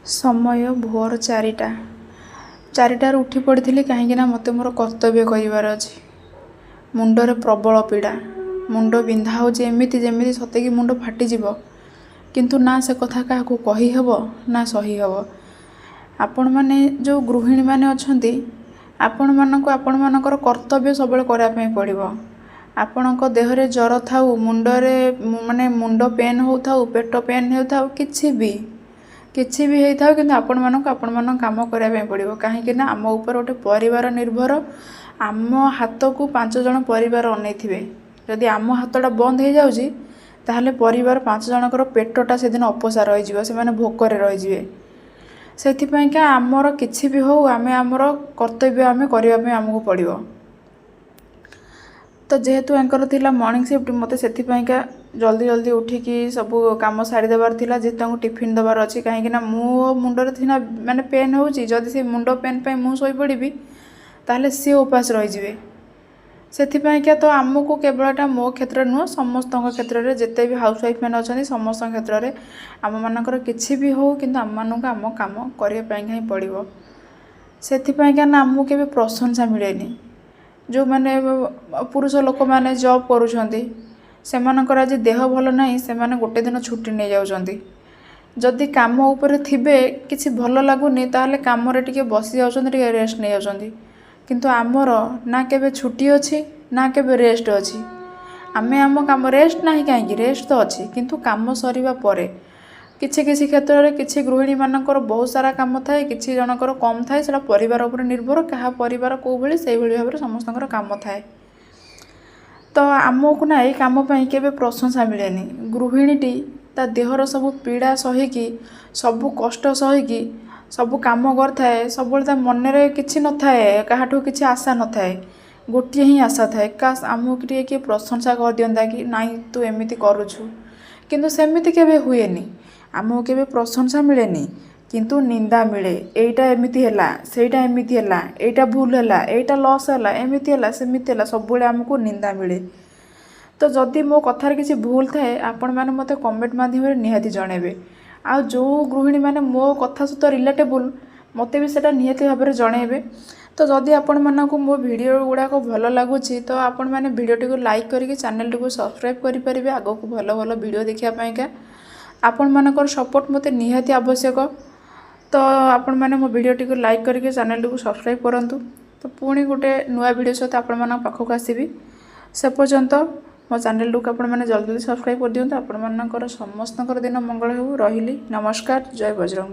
समय भोर 4टार उठी पड़ी कहीं मत मोर कर्तव्य कर मुंडरे प्रबल पीड़ा मुंड बिंधा होमती जमी सतैक मुंड फाटीज किंतु ना से कथा क्या कहीहब ना सहीहब। आपण मैंने जो गृहिणी मैंने अच्छा आपण मानक आपण मानकर कर्तव्य सब करने पड़ो। आपण देहरे जर थाउ मुंडरे माने मुंड पेन हो पेट पेन हो किसी भी होता कि आपण मानक काम करने पड़ो कहीं आम ऊपर गोटे परिवार निर्भर आम हाथ को 5 जन परिवार अनैथिबे जदि आम हाथटा बंद हो जाउची ताहले परिवार 5 जनकर पेटटा से दिन अपसा रही से भोकर रही से आमर किसी भी हो आम आमर कर्तव्य आम करने आमको पड़ो। तो जेहेतु एंकर थिला मॉर्निंग शिफ्ट मते सेथिपाइका जल्दी जल्दी उठिकी सब काम सारी देवार थिला जे तांको टिफिन देवार अछि कहीं मो मुंडरे थिना माने पेन होउची जदि से मुंड पेन पे मु सोई पड़िबी ताहले सी उपास रही जिवे सेथिपाइका। तो आमको केवलटा मो क्षेत्र नुह समस्त क्षेत्र में जिते भी हाउस वाइफ मैंने अच्छा समस्त क्षेत्र में आम मानकर किसी भी हो कि आम मानक आम काम करने पड़ो से ना आमको केवे प्रशंसा मिलेनी। जो माने पुरुष लोक मैंने जॉब करुँच से आज देह भल ना से गोटे दिन छुट्टी नहीं जाउछंती जदि कम उपर थिबे किसी भल लगुनि ताहले काम रे टिके बसी जाउछंती टिके रेस्ट नहीं जाउछंती किंतु आमर ना केबे छुट्टी अच्छी ना केबे रेस्ट अच्छी आमे आम काम रेस्ट ना कहीं रेस्ट तो अच्छी किंतु काम सरीबा परे किसी किसी क्षेत्र में किसी गृहिणी मानकर बहुत सारा काम थाए किसी जनकर कम थाए से परिवार उपर निर्भर क्या परिवार कौ भाई से भाव में समस्त काम थाए। तो आमको ना ये कम के प्रशंसा मिलेनी गृहिणीटी ता देहर सब पीड़ा सहीकि सब कष्ट सहीकि सब कम कर सब मन में किसी न थाए क्या किसी आशा न थाए गोटे ही आशा थाए काश आमको किए प्रशंसा कर दिंता कि नाई तू एमती करुछु किंतु सेमिति केबे हुएनी आमको केबे प्रशंसा मिलेनी किंतु निंदा मिले एटा एमिति हैला सेटा एमिति हैला एटा भूल हैला एटा लॉस हैला एमिति हैला सेमिति हैला सब बेले आमको निंदा मिले। तो जदि मो कथार किसी भूल थाए आपण माने मते कमेंट माध्यम निहाती जणेबे आ जो गृहिणी माने मो कथा सहित रिलेटेबल मते भी सेटा निहाती भाव में जणेबे। तो जदि आपण मानकु मो वीडियो गुड़ाक भल लगुच तो आपण माने वीडियोटी को लाइक करके चैनल टी को सब्सक्राइब करि परिबे आगो को भल भल वीडियो देखिया पाइका आपण मानकर सपोर्ट मते निहाती आवश्यक। तो आपण माने मो वीडियोटी को लाइक करके चैनल टी को सब्सक्राइब करंतु। तो पुणी गोटे नुआ वीडियो सहित आपण मानक पाखक आसीबी से पर्यंत मो चैनल को आपण माने जल्दी जल्दी सब्सक्राइब कर दियंतु। आपण मानकर समस्तकर दिन मंगल हो रहिली नमस्कार जय बजरंग।